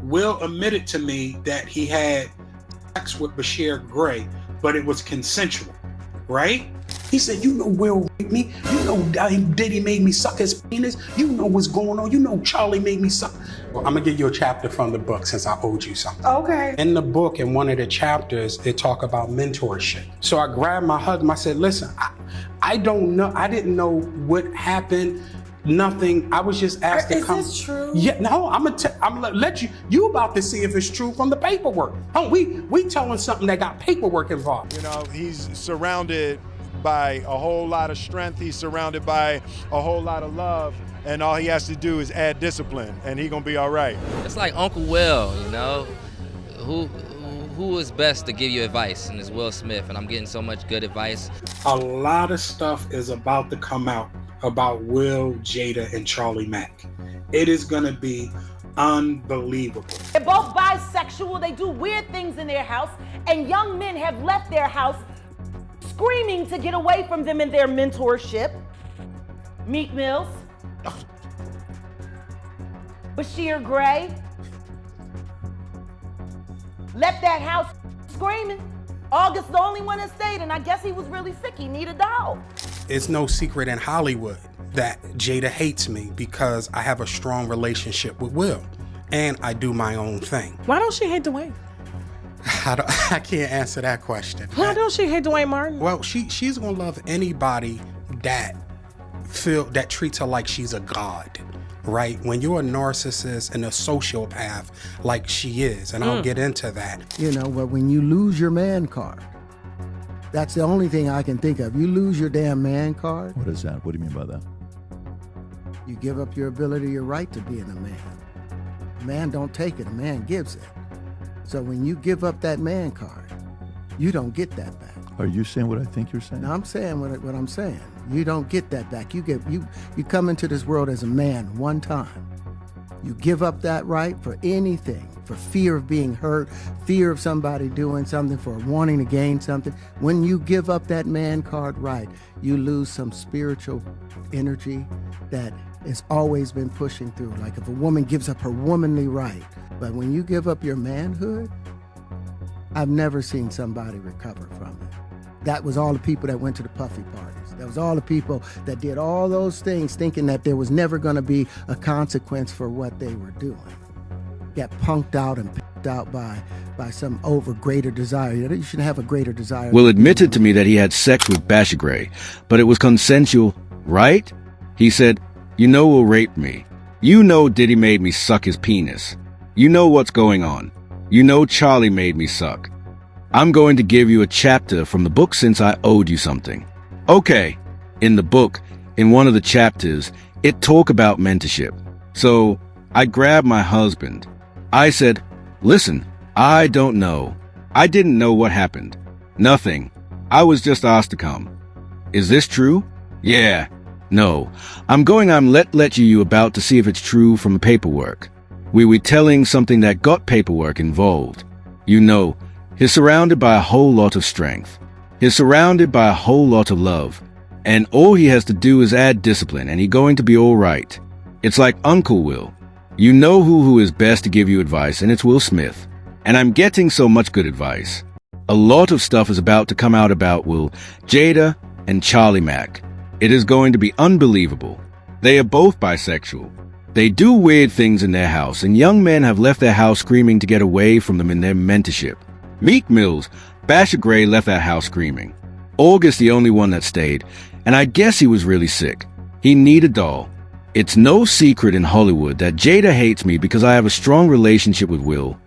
Will admitted to me that he had sex with Bryshere Gray, but it was consensual, right? He said, you know Will raped me. You know Diddy made me suck his penis. You know what's going on. You know Charlie made me suck. Well, I'm going to give you a chapter from the book since I owed you something. Okay. In the book, in one of the chapters, it talk about mentorship. So I grabbed my husband. I said, listen, I don't know. I didn't know what happened. Nothing. I was just asked to come. Is this true? Yeah, no, I'm gonna let you about to see if it's true from the paperwork. Oh, we telling something that got paperwork involved. You know, he's surrounded by a whole lot of strength. He's surrounded by a whole lot of love, and all he has to do is add discipline, and he gonna be all right. It's like Uncle Will, you know, who is best to give you advice, and it's Will Smith, and I'm getting so much good advice. A lot of stuff is about to come out about Will, Jada, and Charlie Mack. It is gonna be unbelievable. They're both bisexual. They do weird things in their house, and young men have left their house screaming to get away from them in their mentorship. Meek Mills, Bryshere Gray, left that house screaming. August the only one that stayed, and I guess he was really sick. He needed a dog. It's no secret in Hollywood that Jada hates me because I have a strong relationship with Will, and I do my own thing. Why don't she hate Dwayne? I can't answer that question. Why don't she hate Dwayne Martin? Well, she's gonna love anybody that treats her like she's a god, right? When you're a narcissist and a sociopath like she is, and I'll get into that. You know, but when you lose your man card, that's the only thing I can think of. You lose your damn man card. What is that? What do you mean by that? You give up your ability, your right to being a man. A man don't take it, a man gives it. So when you give up that man card, you don't get that back. Are you saying what I think you're saying? Now, I'm saying what I'm saying. You don't get that back. You come into this world as a man one time. You give up that right for anything, for fear of being hurt, fear of somebody doing something, for wanting to gain something. When you give up that man card right, you lose some spiritual energy that has always been pushing through. Like if a woman gives up her womanly right, but when you give up your manhood, I've never seen somebody recover from it. That was all the people that went to the puffy parties. That was all the people that did all those things thinking that there was never going to be a consequence for what they were doing. Got punked out and picked out by some greater desire. You shouldn't have a greater desire. Will admitted to me that he had sex with Bryshere Gray, but it was consensual, right? He said, you know Will raped me. You know Diddy made me suck his penis. You know what's going on. You know Charlie made me suck. I'm going to give you a chapter from the book since I owed you something. Okay, in the book, in one of the chapters, it talk about mentorship. So I grabbed my husband. I said, listen, I don't know. I didn't know what happened. Nothing. I was just asked to come. Is this true? Yeah. No. I'm let you about to see if it's true from the paperwork. We were telling something that got paperwork involved. You know, he's surrounded by a whole lot of strength. He's surrounded by a whole lot of love. And all he has to do is add discipline and he's going to be all right. It's like Uncle Will. You know who is best to give you advice, and it's Will Smith. And I'm getting so much good advice. A lot of stuff is about to come out about Will, Jada, and Charlie Mack. It is going to be unbelievable. They are both bisexual. They do weird things in their house, and young men have left their house screaming to get away from them in their mentorship. Meek Mills, Bryshere Gray left that house screaming. August the only one that stayed, and I guess he was really sick. He needed a doll. It's no secret in Hollywood that Jada hates me because I have a strong relationship with Will,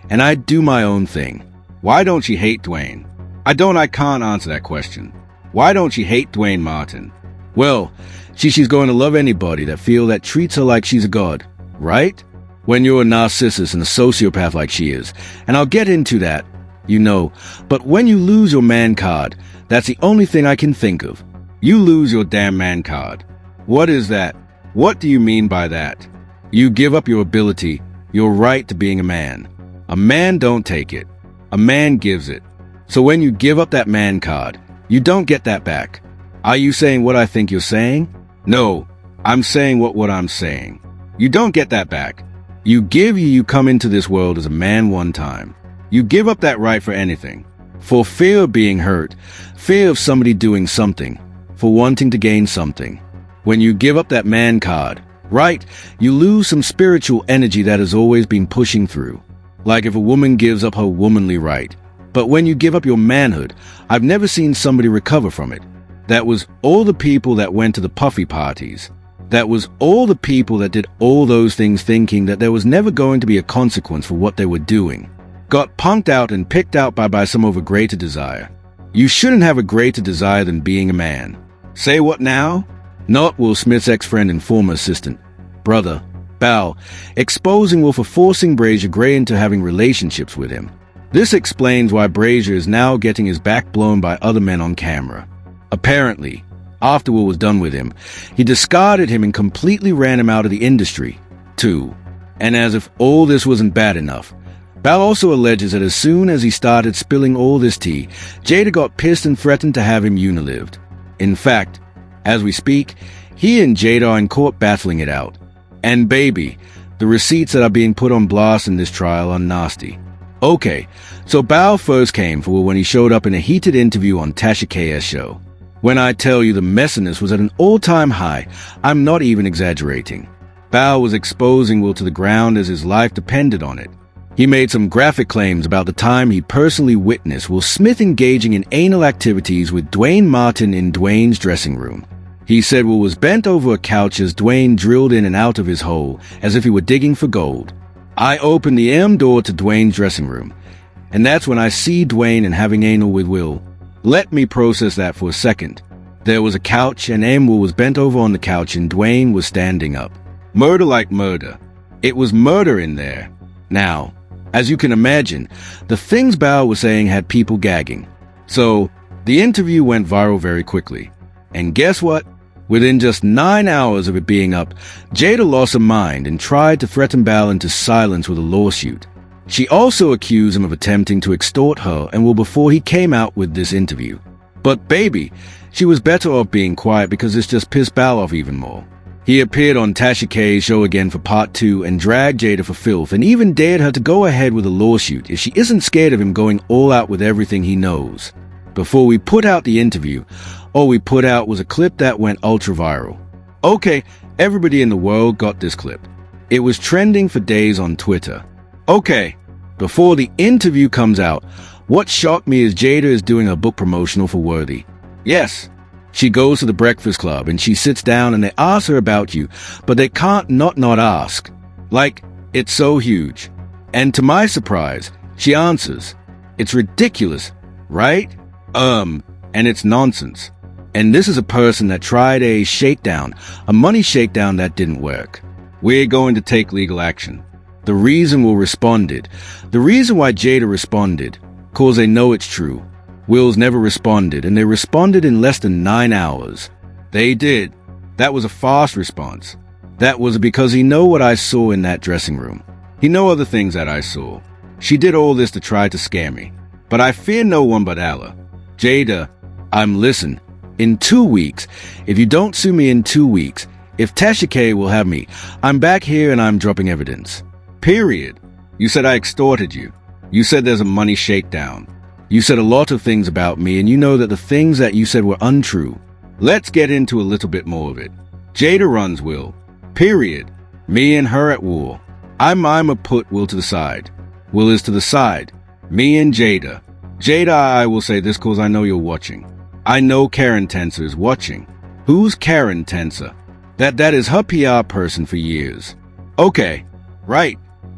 and I do my own thing. Why don't she hate Dwayne? I can't answer that question. Why don't she hate Dwayne Martin? Well, she's going to love anybody that treats her like she's a god, right? When you're a narcissist and a sociopath like she is, and I'll get into that, you know, but when you lose your man card, that's the only thing I can think of. You lose your damn man card. What is that? What do you mean by that? You give up your ability, your right to being a man. A man don't take it. A man gives it. So when you give up that man card, you don't get that back. Are you saying what I think you're saying? No, I'm saying what I'm saying. You don't get that back. You come into this world as a man one time. You give up that right for anything. For fear of being hurt, fear of somebody doing something, for wanting to gain something. When you give up that man card, right, you lose some spiritual energy that has always been pushing through. Like if a woman gives up her womanly right. But when you give up your manhood, I've never seen somebody recover from it. That was all the people that went to the puffy parties. That was all the people that did all those things thinking that there was never going to be a consequence for what they were doing. Got punked out and picked out by some of a greater desire. You shouldn't have a greater desire than being a man. Say what now? Not Will Smith's ex-friend and former assistant, brother, Bilal, exposing Will for forcing Bryshere Gray into having relationships with him. This explains why Bryshere is now getting his back blown by other men on camera. Apparently, after Will was done with him, he discarded him and completely ran him out of the industry, too. And as if all this wasn't bad enough, Bilal also alleges that as soon as he started spilling all this tea, Jada got pissed and threatened to have him unilived. In fact, as we speak, he and Jada are in court battling it out. And baby, the receipts that are being put on blast in this trial are nasty. Okay, so Bilal first came for Will when he showed up in a heated interview on Tasha K's show. When I tell you the messiness was at an all-time high, I'm not even exaggerating. Bilal was exposing Will to the ground as his life depended on it. He made some graphic claims about the time he personally witnessed Will Smith engaging in anal activities with Dwayne Martin in Dwayne's dressing room. He said Will was bent over a couch as Dwayne drilled in and out of his hole as if he were digging for gold. I opened the door to Dwayne's dressing room, and that's when I see Dwayne and having anal with Will. Let me process that for a second. There was a couch and Will was bent over on the couch and Dwayne was standing up. Murder like murder. It was murder in there. Now, as you can imagine, the things Bilal was saying had people gagging. So, the interview went viral very quickly. And guess what? Within just 9 hours of it being up, Jada lost her mind and tried to threaten Bilal into silence with a lawsuit. She also accused him of attempting to extort her and Will before he came out with this interview. But baby, she was better off being quiet because this just pissed Bilal off even more. He appeared on Tasha K's show again for part 2 and dragged Jada for filth and even dared her to go ahead with a lawsuit if she isn't scared of him going all out with everything he knows. Before we put out the interview, all we put out was a clip that went ultra viral. Okay, everybody in the world got this clip. It was trending for days on Twitter. Okay, before the interview comes out, what shocked me is Jada is doing her book promotional for Worthy. Yes, she goes to the Breakfast Club and she sits down and they ask her about you, but they can't not ask. Like, it's so huge. And to my surprise, she answers. It's ridiculous, right? And it's nonsense. And this is a person that tried a shakedown, a money shakedown that didn't work. We're going to take legal action. The reason Will responded, the reason why Jada responded, cause they know it's true. Will's never responded, and they responded in less than 9 hours. They did. That was a fast response. That was because he know what I saw in that dressing room. He know other things that I saw. She did all this to try to scare me. But I fear no one but Allah. Jada, listen. In 2 weeks, if you don't sue me in 2 weeks, if Tasha K will have me, I'm back here and I'm dropping evidence. Period. You said I extorted you. You said there's a money shakedown. You said a lot of things about me and you know that the things that you said were untrue. Let's get into a little bit more of it. Jada runs Will. Period. Me and her at war. I'ma put Will to the side. Will is to the side. Me and Jada. Jada, I will say this cause I know you're watching. I know Karen Tenser is watching. Who's Karen Tenser? That is her PR person for years. Okay, right.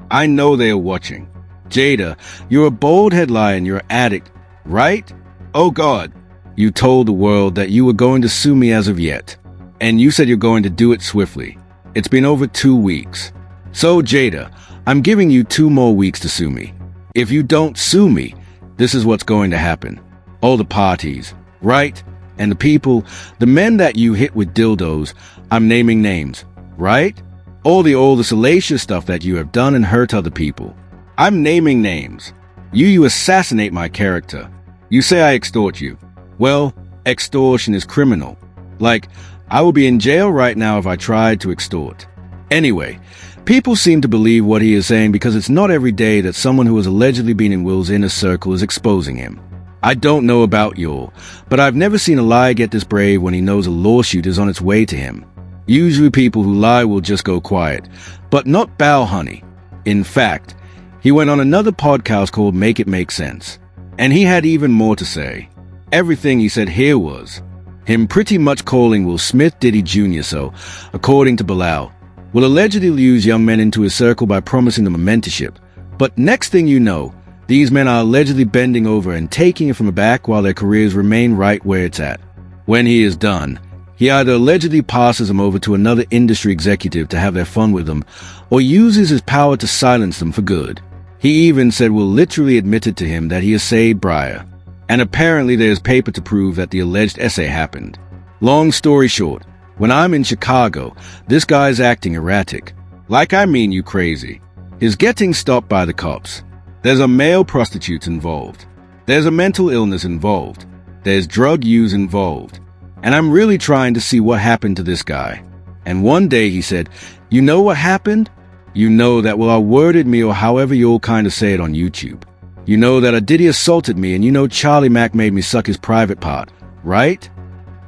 I know they are watching. Jada, you're a bald-head lion, you're an addict, right? Oh God, you told the world that you were going to sue me as of yet. And you said you're going to do it swiftly. It's been over 2 weeks. So Jada, I'm giving you 2 more weeks to sue me. If you don't sue me, this is what's going to happen. All the parties, right? And the people, the men that you hit with dildos, I'm naming names, right? All the salacious stuff that you have done and hurt other people. I'm naming names. You assassinate my character. You say I extort you. Well, extortion is criminal. Like, I will be in jail right now if I tried to extort. Anyway, People seem to believe what he is saying because it's not every day that someone who has allegedly been in Will's inner circle is exposing him. I don't know about y'all, but I've never seen a lie get this brave when he knows a lawsuit is on its way to him. Usually people who lie will just go quiet, but not Bow Honey. In fact, he went on another podcast called Make It Make Sense, and he had even more to say. Everything he said here was him pretty much calling Will Smith Diddy Jr. So, according to Bilal, Will allegedly lure young men into his circle by promising them a mentorship. But next thing you know, these men are allegedly bending over and taking it from the back while their careers remain right where it's at. When he is done, he either allegedly passes them over to another industry executive to have their fun with them, or uses his power to silence them for good. He even said Will literally admitted to him that he essayed Bryshere, and apparently there's paper to prove that the alleged essay happened. Long story short, when I'm in Chicago, this guy's acting erratic. Like I mean you crazy. He's getting stopped by the cops. There's a male prostitute involved. There's a mental illness involved. There's drug use involved. And I'm really trying to see what happened to this guy. And one day he said, "You know what happened? You know that Will worded me or however you'll kind of say it on YouTube. You know that a Diddy assaulted me and you know Charlie Mack made me suck his private part, right?"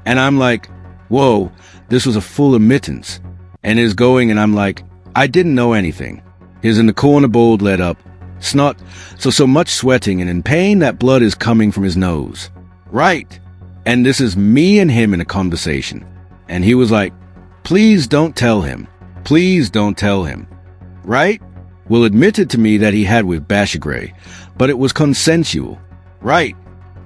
And I'm like, whoa, this was a full admittance. And is going and I'm like, I didn't know anything. He's in the corner bald led up, snot, so much sweating and in pain that blood is coming from his nose. Right. And this is me and him in a conversation. And he was like, please don't tell him. Please don't tell him. Right? Will admitted to me that he had with Bryshere, but it was consensual. Right.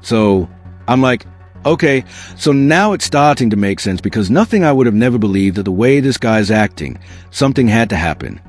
So I'm like, okay, so now it's starting to make sense because nothing I would have never believed that the way this guy's acting, something had to happen.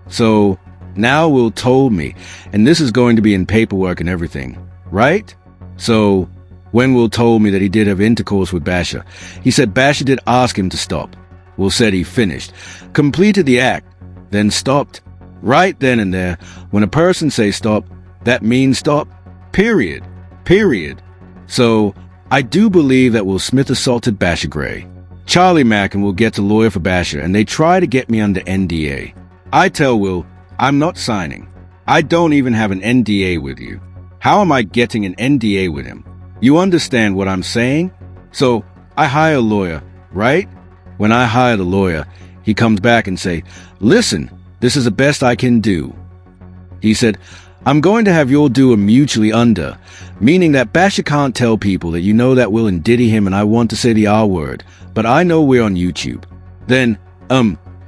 So now Will told me, and this is going to be in paperwork and everything, right? So when Will told me that he did have intercourse with Bryshere, he said Bryshere did ask him to stop. Will said he finished, completed the act, then stopped. Right then and there, when a person says stop, that means stop, period. Period. So I do believe that Will Smith assaulted Bryshere. Charlie Mack and Will get a lawyer for Bryshere, and they try to get me under NDA. I tell Will, I'm not signing. I don't even have an NDA with you. How am I getting an NDA with him? You understand what I'm saying? So I hire a lawyer, right? When I hire the lawyer, he comes back and say, listen, this is the best I can do. He said, I'm going to have you all do a mutually under, meaning that Bryshere can't tell people that you know that Will and Diddy him and I want to say the R word, but I know we're on YouTube. Then,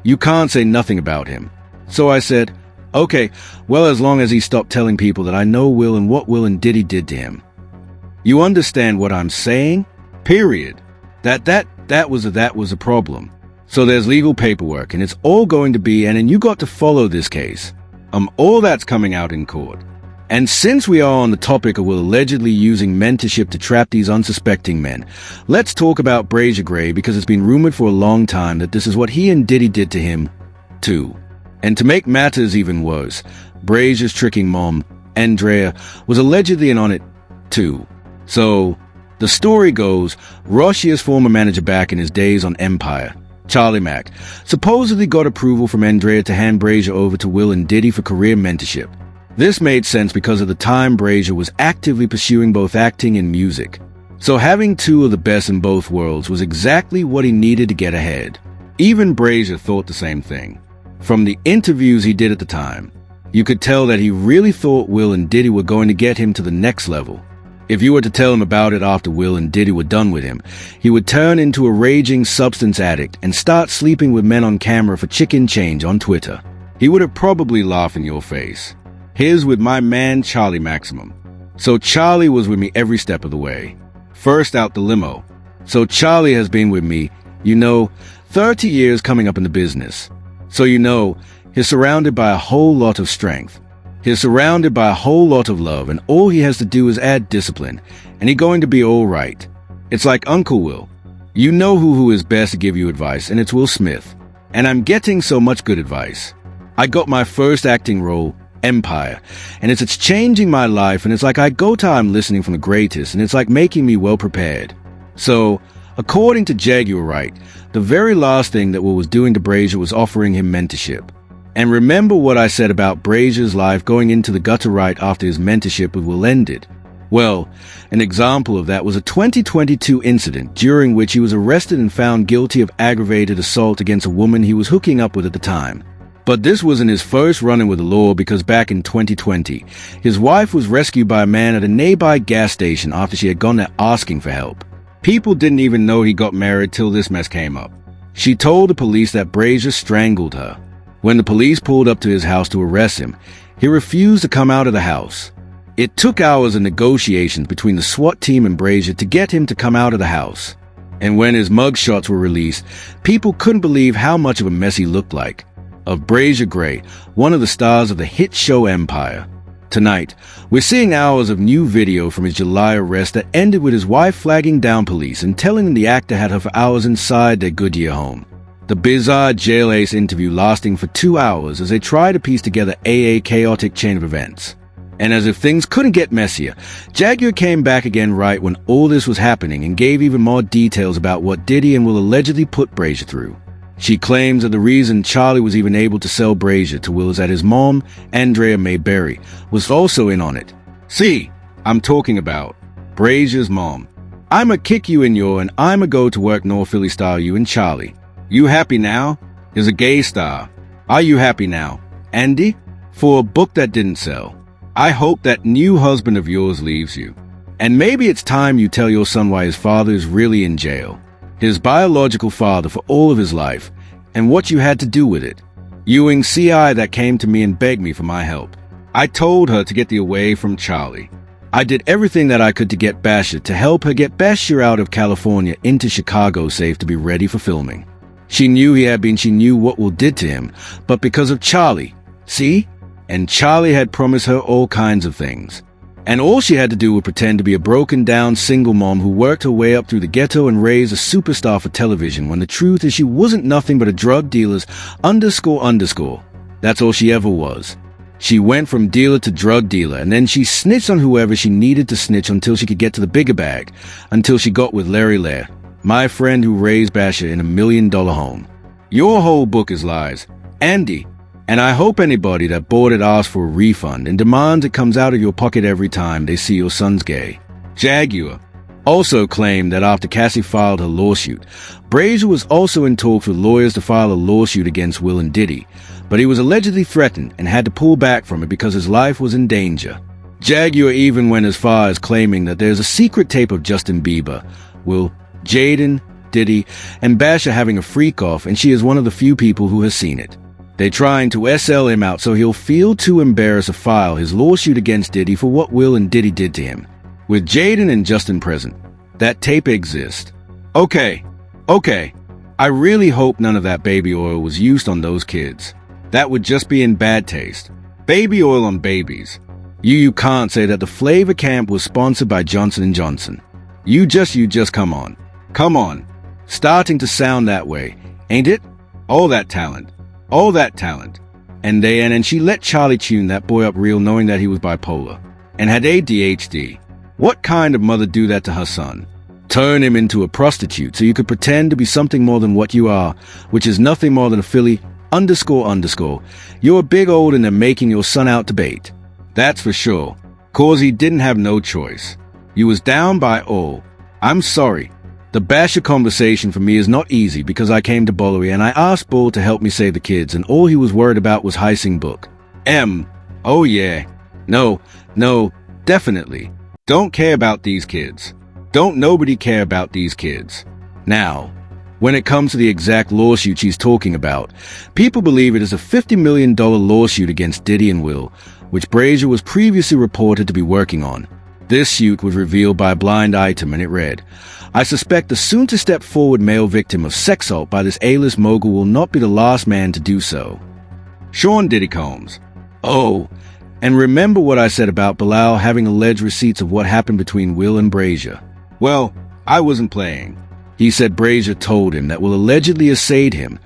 you can't say nothing about him. So I said, okay, well as long as he stopped telling people that I know Will and what Will and Diddy did to him. You understand what I'm saying? Period. That was a problem. So there's legal paperwork and it's all going to be, and then you got to follow this case. All that's coming out in court. And since we are on the topic of Will allegedly using mentorship to trap these unsuspecting men, let's talk about Bryshere because it's been rumored for a long time that this is what he and Diddy did to him, too. And to make matters even worse, Bryshere's tricking mom, Andrea, was allegedly in on it, too. So, the story goes, Rossia's former manager back in his days on Empire, Charlie Mack, supposedly got approval from Andrea to hand Bryshere over to Will and Diddy for career mentorship. This made sense because of the time Bryshere was actively pursuing both acting and music. So having two of the best in both worlds was exactly what he needed to get ahead. Even Bryshere thought the same thing. From the interviews he did at the time, you could tell that he really thought Will and Diddy were going to get him to the next level. If you were to tell him about it after Will and Diddy were done with him, he would turn into a raging substance addict and start sleeping with men on camera for chicken change on Twitter. He would have probably laughed in your face. Here's with my man Charlie Maximum. So Charlie was with me every step of the way. First out the limo. So Charlie has been with me, 30 years coming up in the business. So he's surrounded by a whole lot of strength. He's surrounded by a whole lot of love, and all he has to do is add discipline, and he's going to be all right. It's like Uncle Will. You know who is best to give you advice, and it's Will Smith. And I'm getting so much good advice. I got my first acting role, Empire, and it's changing my life, and it's like I go time listening from the greatest, and it's like making me well prepared. So, according to Jag, you were right. The very last thing that Will was doing to Bryshere was offering him mentorship. And remember what I said about Bryshere's life going into the gutter right after his mentorship with Will ended? Well, an example of that was a 2022 incident during which he was arrested and found guilty of aggravated assault against a woman he was hooking up with at the time. But this wasn't his first run-in with the law, because back in 2020, his wife was rescued by a man at a nearby gas station after she had gone there asking for help. People didn't even know he got married till this mess came up. She told the police that Bryshere strangled her. When the police pulled up to his house to arrest him, he refused to come out of the house. It took hours of negotiations between the SWAT team and Bryshere to get him to come out of the house. And when his mugshots were released, people couldn't believe how much of a mess he looked like. Of Bryshere Gray, one of the stars of the hit show Empire. Tonight, we're seeing hours of new video from his July arrest that ended with his wife flagging down police and telling them the actor had her for hours inside their Goodyear home. The bizarre jail ace interview lasting for 2 hours as they try to piece together a chaotic chain of events. And as if things couldn't get messier, Jaguar came back again right when all this was happening and gave even more details about what Diddy and Will allegedly put Bryshere through. She claims that the reason Charlie was even able to sell Bryshere to Will is that his mom, Andrea Mae Berry, was also in on it. See, I'm talking about Bryshere's mom. I'ma kick you in your and I'ma go to work North Philly style you and Charlie. You happy now? Is a gay star. Are you happy now, Andy? For a book that didn't sell. I hope that new husband of yours leaves you. And maybe it's time you tell your son why his father is really in jail. His biological father for all of his life, and what you had to do with it. Ewing CI that came to me and begged me for my help. I told her to get the away from Charlie. I did everything that I could to get Bryshere to help her get Bryshere out of California into Chicago safe to be ready for filming. She knew she knew what Will did to him, but because of Charlie, see? And Charlie had promised her all kinds of things. And all she had to do was pretend to be a broken-down single mom who worked her way up through the ghetto and raised a superstar for television, when the truth is she wasn't nothing but a drug dealer's __. That's all she ever was. She went from dealer to drug dealer, and then she snitched on whoever she needed to snitch until she could get to the bigger bag, until she got with Larry Lair, my friend who raised Bryshere in $1 million home. Your whole book is lies, Andy. And I hope anybody that bought it asks for a refund and demands it comes out of your pocket every time they see your son's gay. Jaguar also claimed that after Cassie filed her lawsuit, Bryshere was also in talks with lawyers to file a lawsuit against Will and Diddy, but he was allegedly threatened and had to pull back from it because his life was in danger. Jaguar even went as far as claiming that there's a secret tape of Justin Bieber, Will, Jaden, Diddy, and Bryshere having a freak-off, and she is one of the few people who has seen it. They're trying to SL him out so he'll feel too embarrassed to file his lawsuit against Diddy for what Will and Diddy did to him. With Jaden and Justin present, that tape exists. Okay. I really hope none of that baby oil was used on those kids. That would just be in bad taste. Baby oil on babies. You can't say that the flavor camp was sponsored by Johnson & Johnson. You just come on. Come on. Starting to sound that way, ain't it? All that talent. And she let Charlie tune that boy up real, knowing that he was bipolar and had ADHD. What kind of mother do that to her son? Turn him into a prostitute so you could pretend to be something more than what you are, which is nothing more than a Philly __. You're big old and they're making your son out to bait. That's for sure. Cause he didn't have no choice. You was down by all. I'm sorry. The Bryshere conversation for me is not easy because I came to Bollery and I asked Bull to help me save the kids, and all he was worried about was Heising book. Oh yeah. No, definitely. Don't care about these kids. Don't nobody care about these kids. Now, when it comes to the exact lawsuit she's talking about, people believe it is a $50 million lawsuit against Diddy and Will, which Bryshere was previously reported to be working on. This suit was revealed by a blind item, and it read, I suspect the soon-to-step-forward male victim of sex assault by this A-list mogul will not be the last man to do so. Sean Diddy Combs. Oh, and remember what I said about Bilal having alleged receipts of what happened between Will and Bryshere? Well, I wasn't playing. He said Bryshere told him that Will allegedly assayed him,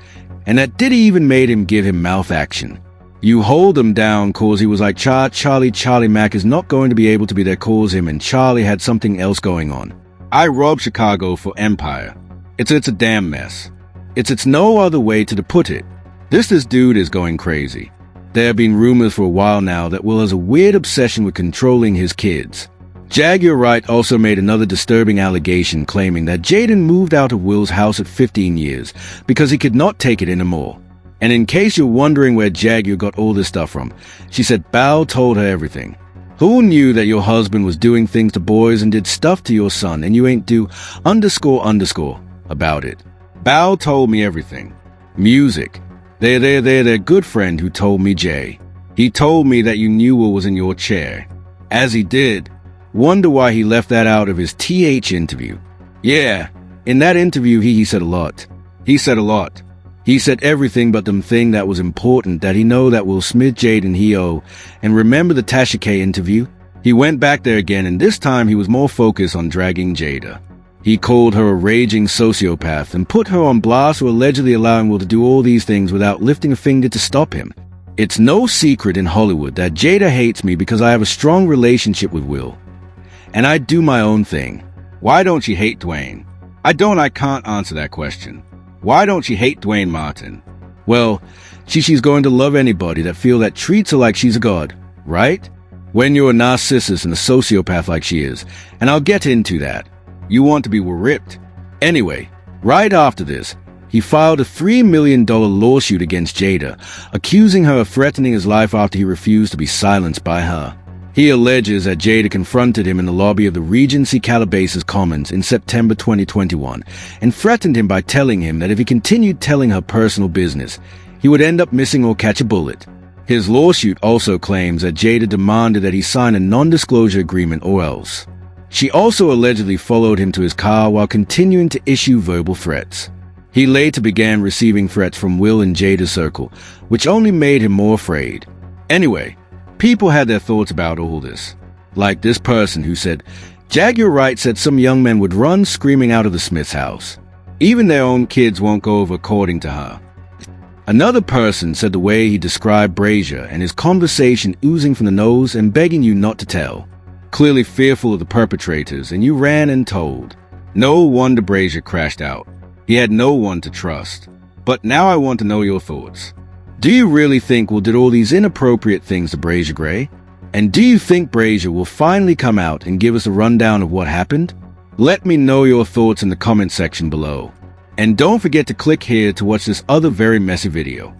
and that Diddy even made him give him mouth action. You hold him down cause he was like Charlie Mack is not going to be able to be there cause him, and Charlie had something else going on. I robbed Chicago for Empire. It's a damn mess. It's no other way to put it. This dude is going crazy. There have been rumors for a while now that Will has a weird obsession with controlling his kids. Jaguar Wright also made another disturbing allegation claiming that Jaden moved out of Will's house at 15 years because he could not take it anymore. And in case you're wondering where Jaguar got all this stuff from, she said Bao told her everything. Who knew that your husband was doing things to boys and did stuff to your son and you ain't do __ about it? Bao told me everything. Music. They're their good friend who told me Jay. He told me that you knew what was in your chair. As he did. Wonder why he left that out of his TH interview. Yeah, in that interview he said a lot. He said a lot. He said everything but them thing that was important that he know that Will Smith, Jaden, he owe. And remember the Tasha K interview? He went back there again and this time he was more focused on dragging Jada. He called her a raging sociopath and put her on blast for allegedly allowing Will to do all these things without lifting a finger to stop him. It's no secret in Hollywood that Jada hates me because I have a strong relationship with Will. And I do my own thing. Why don't she hate Dwayne? I can't answer that question. Why don't she hate Dwayne Martin? Well, she's going to love anybody that treats her like she's a god, right? When you're a narcissist and a sociopath like she is, and I'll get into that. You want to be ripped. Anyway, right after this, he filed a $3 million lawsuit against Jada, accusing her of threatening his life after he refused to be silenced by her. He alleges that Jada confronted him in the lobby of the Regency Calabasas Commons in September 2021 and threatened him by telling him that if he continued telling her personal business, he would end up missing or catch a bullet. His lawsuit also claims that Jada demanded that he sign a non-disclosure agreement or else. She also allegedly followed him to his car while continuing to issue verbal threats. He later began receiving threats from Will and Jada's circle, which only made him more afraid. Anyway, people had their thoughts about all this. Like this person who said, Jaguar Wright said some young men would run screaming out of the Smith's house. Even their own kids won't go over according to her. Another person said the way he described Bryshere and his conversation oozing from the nose and begging you not to tell. Clearly fearful of the perpetrators, and you ran and told. No wonder Bryshere crashed out. He had no one to trust. But now I want to know your thoughts. Do you really think Will did all these inappropriate things to Bryshere Gray? And do you think Bryshere will finally come out and give us a rundown of what happened? Let me know your thoughts in the comment section below. And don't forget to click here to watch this other very messy video.